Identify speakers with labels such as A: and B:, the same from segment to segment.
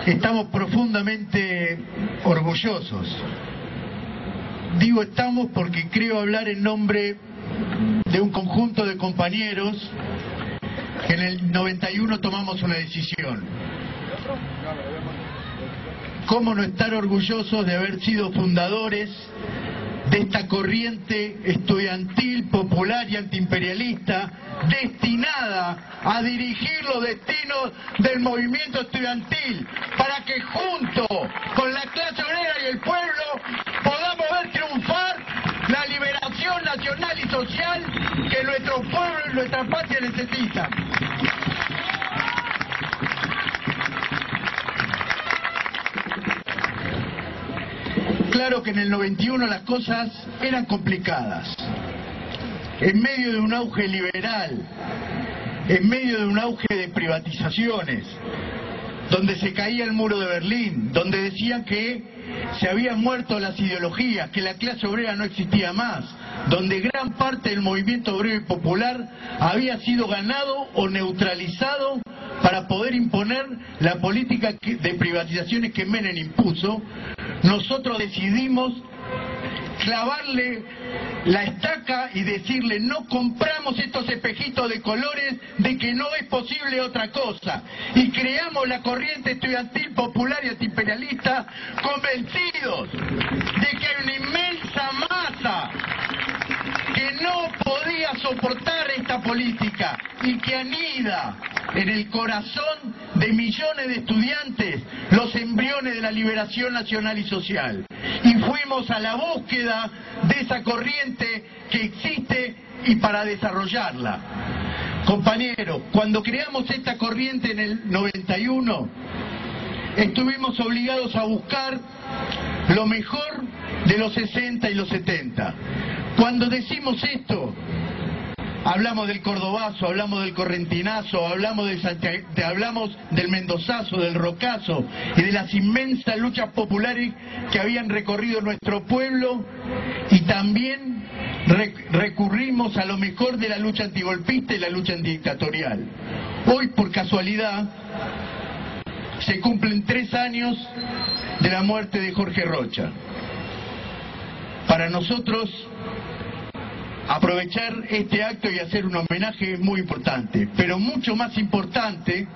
A: Estamos profundamente orgullosos. Digo estamos porque creo hablar en nombre de un conjunto de compañeros que en el 91 tomamos una decisión. ¿Cómo no estar orgullosos de haber sido fundadores de esta corriente estudiantil, popular y antiimperialista destinada a dirigir los destinos del movimiento estudiantil para que junto con la clase obrera y el pueblo podamos ver triunfar la liberación nacional y social que nuestro pueblo y nuestra patria necesitan? Claro que en el 91 las cosas eran complicadas. En medio de un auge liberal, en medio de un auge de privatizaciones, donde se caía el muro de Berlín, donde decían que se habían muerto las ideologías, que la clase obrera no existía más, donde gran parte del movimiento obrero y popular había sido ganado o neutralizado para poder imponer la política de privatizaciones que Menem impuso, nosotros decidimos clavarle la estaca y decirle: no compramos estos espejitos de colores de que no es posible otra cosa. Y creamos la corriente estudiantil popular y antiimperialista convencidos de que hay una inmensa masa que no podía soportar esta política y que anida en el corazón de millones de estudiantes los embriones de la liberación nacional y social. Y fuimos a la búsqueda de esa corriente que existe y para desarrollarla. Compañeros, cuando creamos esta corriente en el 91, estuvimos obligados a buscar lo mejor de los 60 y los 70. Cuando decimos esto, hablamos del cordobazo, hablamos del correntinazo, hablamos del mendozazo, del rocazo y de las inmensas luchas populares que habían recorrido nuestro pueblo, y también recurrimos a lo mejor de la lucha antigolpista y la lucha antidictatorial. Hoy, por casualidad, se cumplen 3 años de la muerte de Jorge Rocha. Para nosotros, aprovechar este acto y hacer un homenaje es muy importante, pero mucho más importante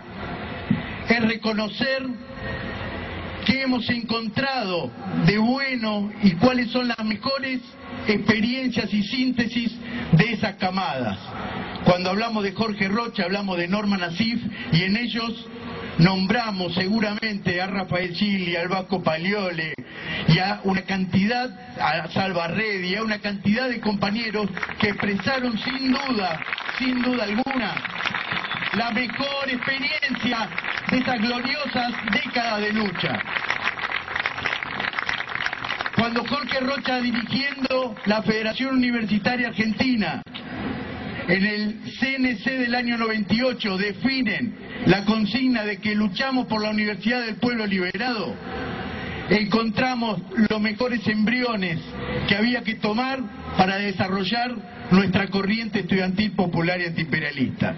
A: es reconocer qué hemos encontrado de bueno y cuáles son las mejores experiencias y síntesis de esas camadas. Cuando hablamos de Jorge Rocha, hablamos de Norman Asif, y en ellos nombramos seguramente a Rafael Gili, al Vasco Pagliole y a una cantidad, a Salva Redi, a una cantidad de compañeros que expresaron sin duda alguna, la mejor experiencia de esas gloriosas décadas de lucha. Cuando Jorge Rocha, dirigiendo la Federación Universitaria Argentina, en el CNC del año 98 definen la consigna de que luchamos por la Universidad del Pueblo Liberado, encontramos los mejores embriones que había que tomar para desarrollar nuestra corriente estudiantil popular y antiimperialista.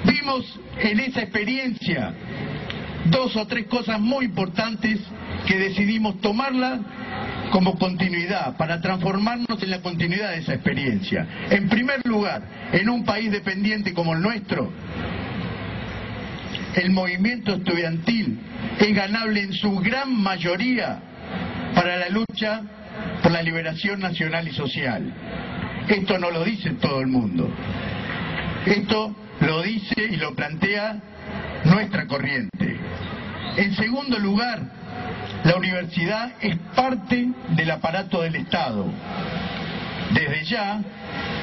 A: Vimos en esa experiencia 2 o 3 cosas muy importantes que decidimos tomarla como continuidad, para transformarnos en la continuidad de esa experiencia. En primer lugar, en un país dependiente como el nuestro, el movimiento estudiantil es ganable en su gran mayoría para la lucha por la liberación nacional y social. Esto no lo dice todo el mundo. Esto lo dice y lo plantea nuestra corriente. En segundo lugar, la universidad es parte del aparato del Estado. Desde ya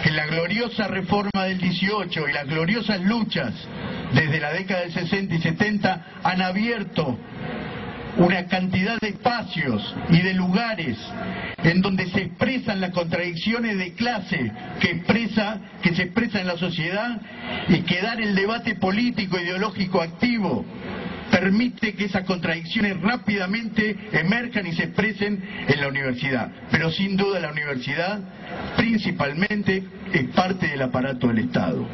A: que la gloriosa reforma del 18 y las gloriosas luchas desde la década del 60 y 70 han abierto una cantidad de espacios y de lugares en donde se expresan las contradicciones de clase que se expresa en la sociedad, y que dar el debate político ideológico activo permite que esas contradicciones rápidamente emerjan y se expresen en la universidad. Pero sin duda la universidad principalmente es parte del aparato del Estado.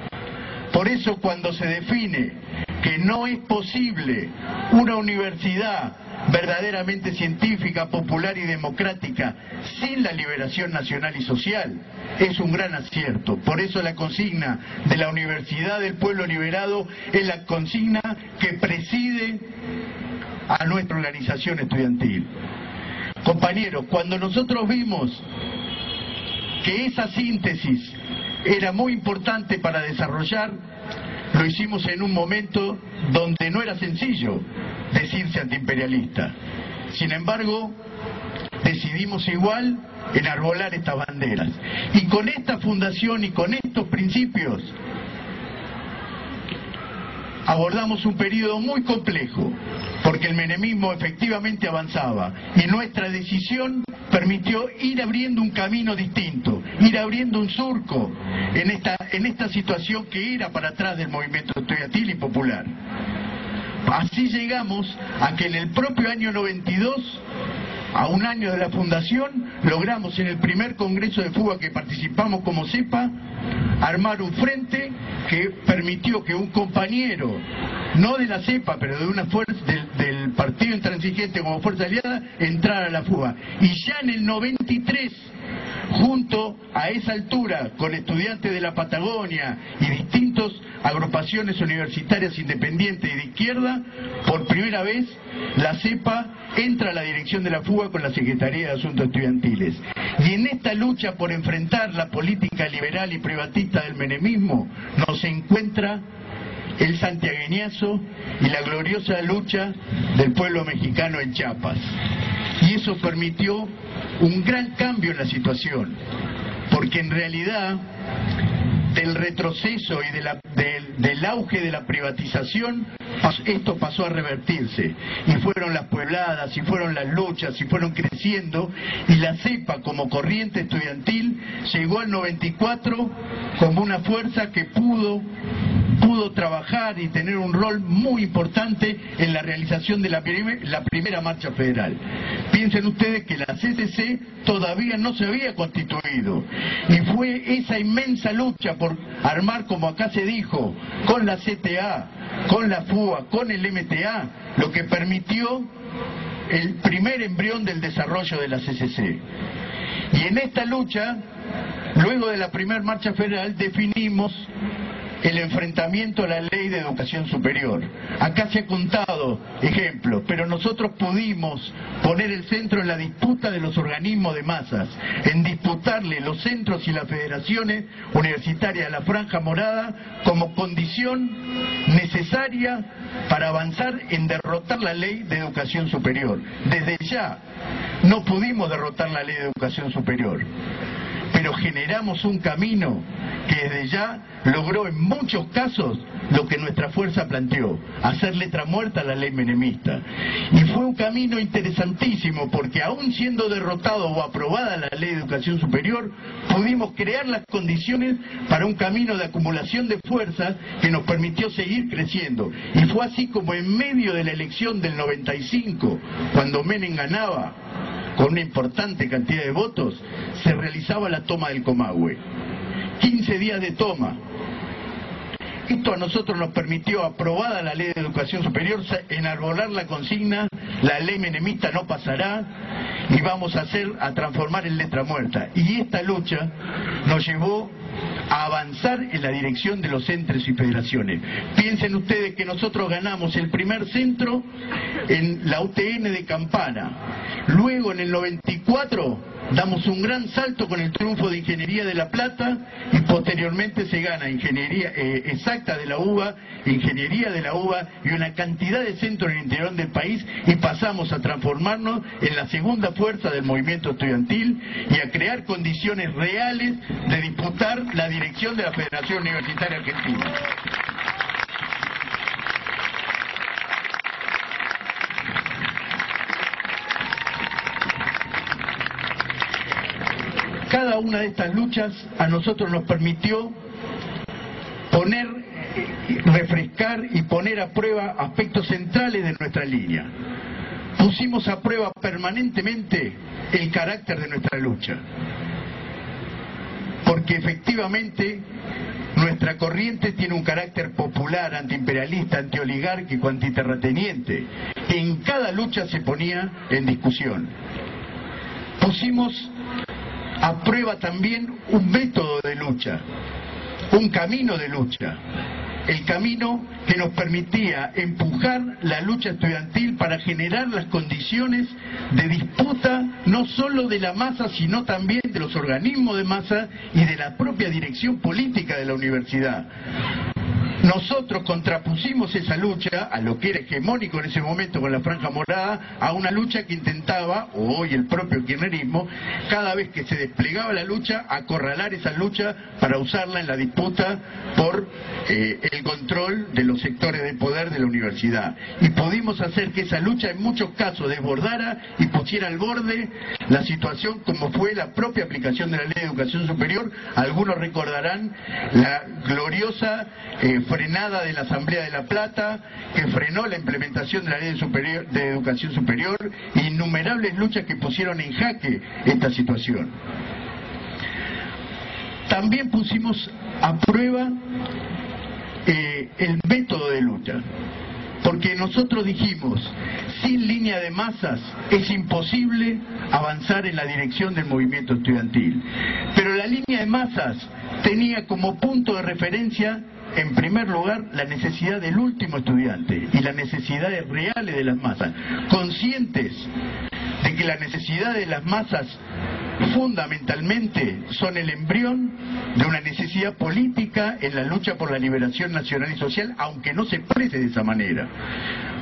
A: Por eso, cuando se define que no es posible una universidad verdaderamente científica, popular y democrática sin la liberación nacional y social, es un gran acierto. Por eso la consigna de la Universidad del Pueblo Liberado es la consigna que preside a nuestra organización estudiantil. Compañeros, cuando nosotros vimos que esa síntesis era muy importante para desarrollar, lo hicimos en un momento donde no era sencillo decirse antiimperialista. Sin embargo, decidimos igual enarbolar estas banderas. Y con esta fundación y con estos principios abordamos un periodo muy complejo, porque el menemismo efectivamente avanzaba y nuestra decisión permitió ir abriendo un camino distinto, ir abriendo un surco en esta situación que era para atrás del movimiento estudiantil y popular. Así llegamos a que en el propio año 92, a un año de la fundación, logramos en el primer congreso de fuga que participamos como CEPA, armar un frente que permitió que un compañero, no de la CEPA, pero de una fuerza del partido intransigente como fuerza aliada, entrara a la fuga. Y ya en el 93, junto a esa altura, con estudiantes de la Patagonia y distintas agrupaciones universitarias independientes y de izquierda, por primera vez la CEPA entra a la dirección de la fuga con la Secretaría de Asuntos Estudiantiles. Y en esta lucha por enfrentar la política liberal y privatista del menemismo nos encuentra el santiagueñazo y la gloriosa lucha del pueblo mexicano en Chiapas. Y eso permitió un gran cambio en la situación, porque en realidad del retroceso y del auge de la privatización, esto pasó a revertirse, y fueron las puebladas, y fueron las luchas, y fueron creciendo, y la CEPA como corriente estudiantil llegó al 94 como una fuerza que pudo trabajar y tener un rol muy importante en la realización de la primera marcha federal. Piensen ustedes que la CCC todavía no se había constituido, y fue esa inmensa lucha por armar, como acá se dijo, con la CTA, con la FUA, con el MTA, lo que permitió el primer embrión del desarrollo de la CCC. Y en esta lucha, luego de la primera marcha federal, definimos el enfrentamiento a la ley de educación superior. Acá se ha contado ejemplos, pero nosotros pudimos poner el centro en la disputa de los organismos de masas, en disputarle los centros y las federaciones universitarias a la Franja Morada como condición necesaria para avanzar en derrotar la ley de educación superior. Desde ya no pudimos derrotar la ley de educación superior, pero generamos un camino que desde ya logró en muchos casos lo que nuestra fuerza planteó, hacer letra muerta a la ley menemista. Y fue un camino interesantísimo, porque aún siendo derrotado o aprobada la ley de educación superior, pudimos crear las condiciones para un camino de acumulación de fuerzas que nos permitió seguir creciendo. Y fue así como en medio de la elección del 95, cuando Menem ganaba con una importante cantidad de votos, se realizaba la toma del Comahue. 15 días de toma. Esto a nosotros nos permitió, aprobada la ley de educación superior, enarbolar la consigna: la ley menemista no pasará, y vamos a transformar en letra muerta. Y esta lucha nos llevó a avanzar en la dirección de los centros y federaciones. Piensen ustedes que nosotros ganamos el primer centro en la UTN de Campana. Luego, en el 94, damos un gran salto con el triunfo de Ingeniería de La Plata, y posteriormente se gana Ingeniería Exacta de la UBA, Ingeniería de la UBA y una cantidad de centros en el interior del país, y pasamos a transformarnos en la segunda fuerza del movimiento estudiantil y a crear condiciones reales de disputar la dirección de la Federación Universitaria Argentina. Cada una de estas luchas a nosotros nos permitió refrescar y poner a prueba aspectos centrales de nuestra línea. Pusimos a prueba permanentemente el carácter de nuestra lucha, porque efectivamente nuestra nuestra corriente tiene un carácter popular, antiimperialista, antioligárquico, antiterrateniente, que en cada lucha se ponía en discusión. Pusimos a prueba también un método de lucha, un camino de lucha, el camino que nos permitía empujar la lucha estudiantil para generar las condiciones de disputa no solo de la masa, sino también de los organismos de masa y de la propia dirección política de la universidad. Nosotros contrapusimos esa lucha a lo que era hegemónico en ese momento con la Franja Morada, a una lucha que intentaba, o hoy el propio kirchnerismo, cada vez que se desplegaba la lucha, acorralar esa lucha para usarla en la disputa por el control de los sectores de poder de la universidad. Y pudimos hacer que esa lucha en muchos casos desbordara y pusiera al borde la situación como fue la propia aplicación de la Ley de Educación Superior. Algunos recordarán la gloriosa frenada de la Asamblea de La Plata, que frenó la implementación de la Ley de Educación Superior, e innumerables luchas que pusieron en jaque esta situación. También pusimos a prueba el método de lucha, porque nosotros dijimos, sin línea de masas es imposible avanzar en la dirección del movimiento estudiantil, pero la línea de masas tenía como punto de referencia, en primer lugar, la necesidad del último estudiante y las necesidades reales de las masas, conscientes de que las necesidades de las masas fundamentalmente son el embrión de una necesidad política en la lucha por la liberación nacional y social, aunque no se exprese de esa manera.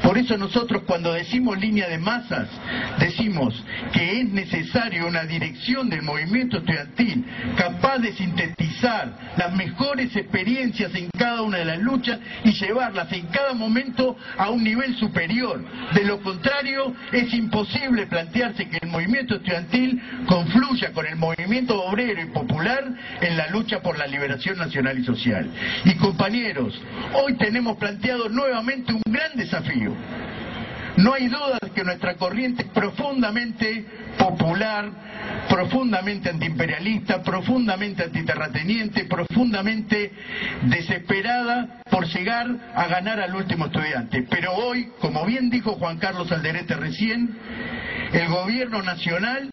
A: Por eso nosotros, cuando decimos línea de masas, decimos que es necesario una dirección del movimiento estudiantil capaz de sintetizar las mejores experiencias en cada una de las luchas y llevarlas en cada momento a un nivel superior. De lo contrario, es imposible plantearse que el movimiento estudiantil confluya con el movimiento obrero y popular en la lucha por la liberación nacional y social. Y compañeros, hoy tenemos planteado nuevamente un gran desafío. No hay duda de que nuestra corriente es profundamente popular, profundamente antiimperialista, profundamente antiterrateniente, profundamente desesperada por llegar a ganar al último estudiante. Pero hoy, como bien dijo Juan Carlos Alderete recién, el gobierno nacional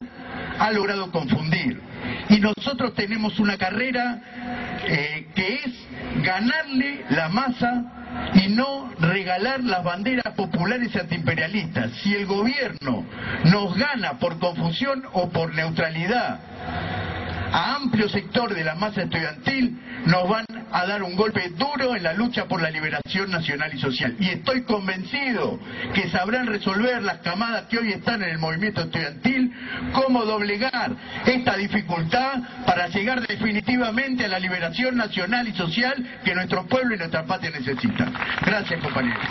A: ha logrado confundir. Y nosotros tenemos una carrera que es ganarle la masa y no regalar las banderas populares y antiimperialistas. Si el gobierno nos gana por confusión o por neutralidad a amplio sector de la masa estudiantil, nos van a dar un golpe duro en la lucha por la liberación nacional y social. Y estoy convencido que sabrán resolver las camadas que hoy están en el movimiento estudiantil cómo doblegar esta dificultad para llegar definitivamente a la liberación nacional y social que nuestro pueblo y nuestra patria necesitan. Gracias, compañeros.